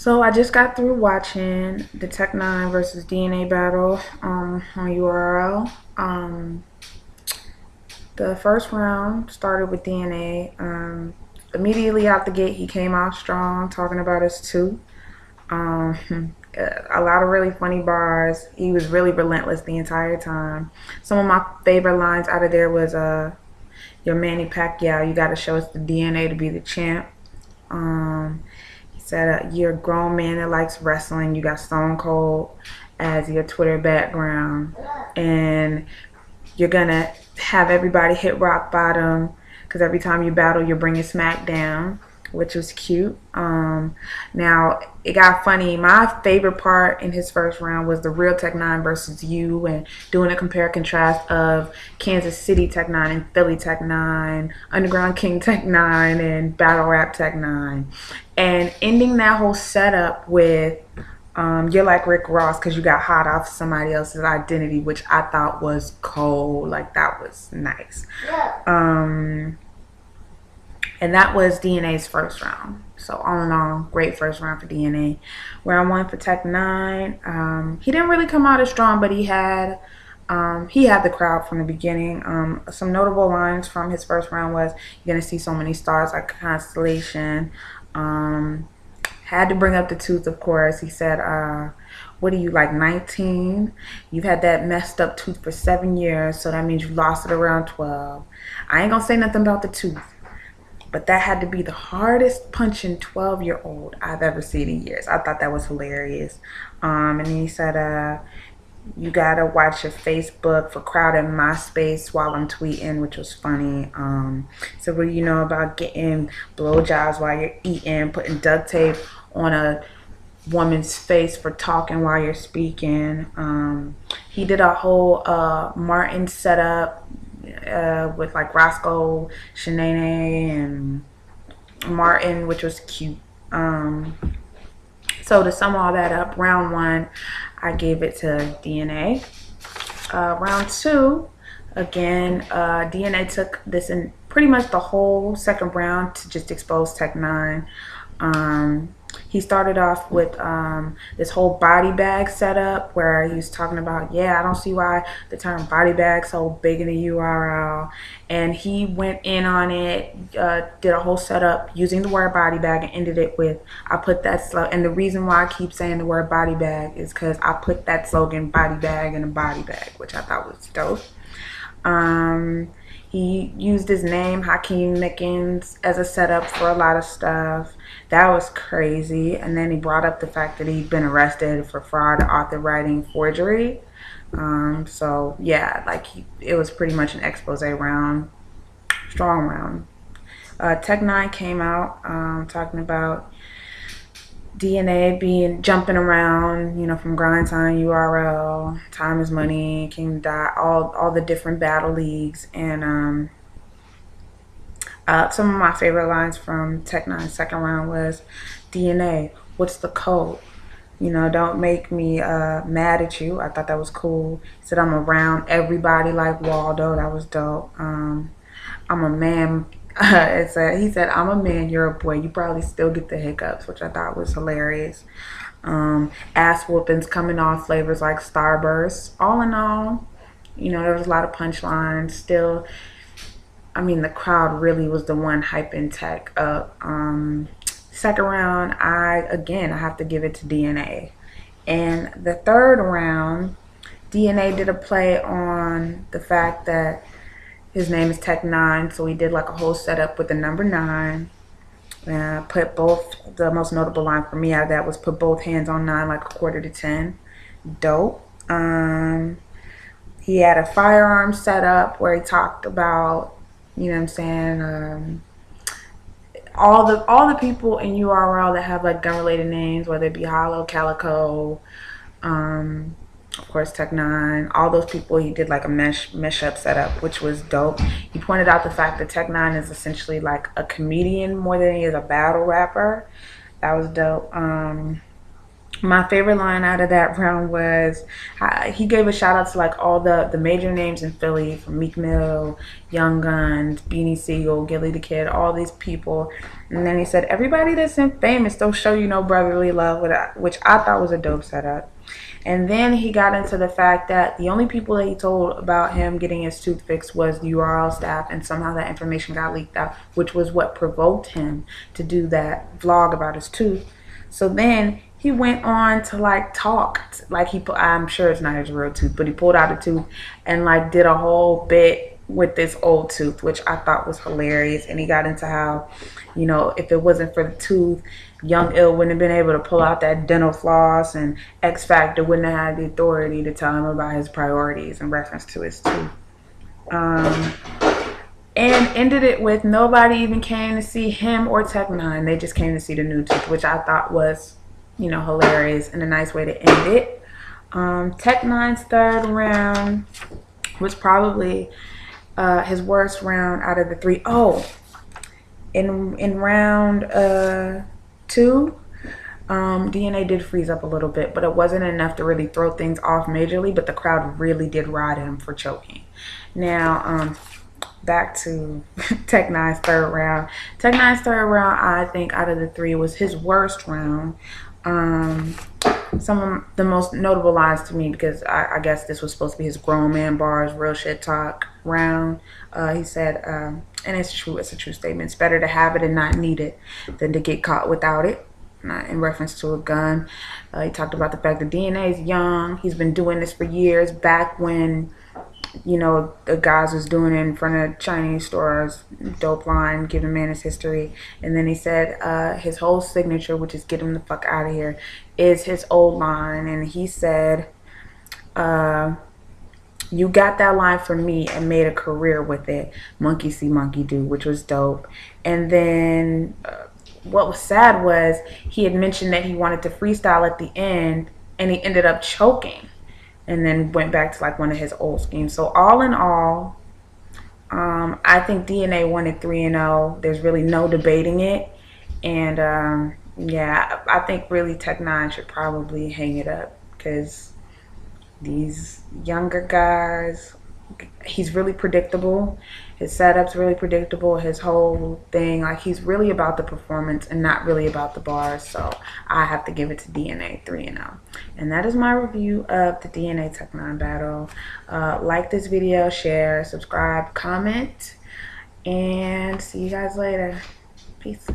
So I just got through watching the Tech Nine versus DNA battle on URL. The first round started with DNA. Immediately out the gate, he came out strong, talking about his tooth. A lot of really funny bars. He was really relentless the entire time. Some of my favorite lines out of there was "Your Manny Pacquiao, you got to show us the DNA to be the champ." Um, he said, "You're a grown man that likes wrestling. You got Stone Cold as your Twitter background, and you're gonna have everybody hit rock bottom because every time you battle, you're bringing SmackDown," which was cute. Now it got funny. My favorite part in his first round was the real Tech Nine versus you, and doing a compare contrast of Kansas City Tech Nine and Philly Tech Nine, Underground King Tech Nine, and Battle Rap Tech Nine, and ending that whole setup with "You're like Rick Ross because you got hot off somebody else's identity," which I thought was cold. Like, that was nice. Um, and that was DNA's first round. So all in all, great first round for DNA. Round one for Tech Nine. He didn't really come out as strong, but he had the crowd from the beginning. Some notable lines from his first round was, "You're gonna see so many stars like Constellation." Had to bring up the tooth, of course. He said, "What are you, like 19? You've had that messed up tooth for 7 years, so that means you lost it around 12. I ain't gonna say nothing about the tooth, but that had to be the hardest punching 12-year-old I've ever seen in years." I thought that was hilarious. And then he said, "You gotta watch your Facebook for crowded my space while I'm tweeting," which was funny. So what do you know about getting blowjobs while you're eating, putting duct tape on a woman's face for talking while you're speaking? He did a whole Martin setup with like Roscoe, Shanae, and Martin, which was cute. So to sum all that up, round one, I gave it to DNA. Round two, again, DNA took this in pretty much the whole second round to just expose Tech Nine. He started off with this whole body bag setup where he was talking about, "Yeah, I don't see why the term body bag so big in the URL." And he went in on it, did a whole setup using the word body bag, and ended it with, "I put that slogan." And the reason why I keep saying the word body bag is because I put that slogan, body bag, in a body bag, which I thought was dope. He used his name, Hakeem Mickens, as a setup for a lot of stuff. That was crazy. And then he brought up the fact that he'd been arrested for fraud, author writing, forgery. So yeah, like it was pretty much an expose round, strong round. Tech Nine came out talking about DNA being jumping around, from Grind Time, URL, Time is Money, King Dot, all the different battle leagues. And some of my favorite lines from Tech Nine's second round was, "DNA, what's the code? Don't make me mad at you." I thought that was cool. He said, "I'm around everybody like Waldo." That was dope. "I'm a man." He said, "I'm a man, you're a boy. You probably still get the hiccups," which I thought was hilarious. Ass whoopings coming off flavors like Starburst. All in all, there was a lot of punchlines. Still, I mean, the crowd really was the one hyping Tech up. Second round, I have to give it to DNA. And the third round, DNA did a play on the fact that his name is Tech Nine, so he did like a whole setup with the number 9. Put both, the most notable line for me out of that was, "Put both hands on 9 like a quarter to 10." Dope. He had a firearm setup where he talked about, what I'm saying, all the people in URL that have like gun related names, whether it be Hollow, Calico, of course Tech Nine, all those people. He did like a mesh up setup, which was dope. He pointed out the fact that Tech Nine is essentially like a comedian more than he is a battle rapper. That was dope. My favorite line out of that round was he gave a shout out to like all the major names in Philly, from Meek Mill, Young Guns, Beanie Siegel, Gilly the Kid, all these people. And then he said, everybody that's famous don't show you no brotherly love, which I thought was a dope setup. And then he got into the fact that the only people that he told about him getting his tooth fixed was the URL staff, and somehow that information got leaked out, which was what provoked him to do that vlog about his tooth. So then he went on to like talk, like I'm sure it's not his real tooth, but he pulled out a tooth and like did a whole bit with this old tooth, which I thought was hilarious. And he got into how, you know, if it wasn't for the tooth, Young Ill wouldn't have been able to pull out that dental floss, and X Factor wouldn't have had the authority to tell him about his priorities in reference to his tooth. And ended it with nobody even came to see him or Tech Nine. They just came to see the new tooth, which I thought was, you know, hilarious and a nice way to end it. Tech Nine's third round was probably his worst round out of the three. Oh, in round 2, DNA did freeze up a little bit, but it wasn't enough to really throw things off majorly, but the crowd really did ride him for choking. Now, back to Tech Nine's third round. Tech Nine's third round, I think, out of the 3 was his worst round. Some of the most notable lines to me, because I guess this was supposed to be his grown man bars, real shit talk round. He said, and it's true, it's a true statement, it's better to have it and not need it than to get caught without it. In reference to a gun. He talked about the fact that DNA is young. He's been doing this for years, back when, you know, the guys was doing it in front of Chinese stores. Dope line, give a man his history. And then he said his whole signature, which is get him the fuck out of here, is his old line. And he said, you got that line from me and made a career with it. Monkey see, monkey do, which was dope. And then what was sad was he had mentioned that he wanted to freestyle at the end, and he ended up choking, and then went back to like one of his old schemes. So all in all, I think DNA wanted 3-0. There's really no debating it. And yeah, I think really Tech Nine should probably hang it up, because these younger guys, he's really predictable. His setup's really predictable. His whole thing, like, he's really about the performance and not really about the bars. So I have to give it to DNA 3-0. And that is my review of the DNA Tech Nine battle. Like this video, share, subscribe, comment, and see you guys later. Peace.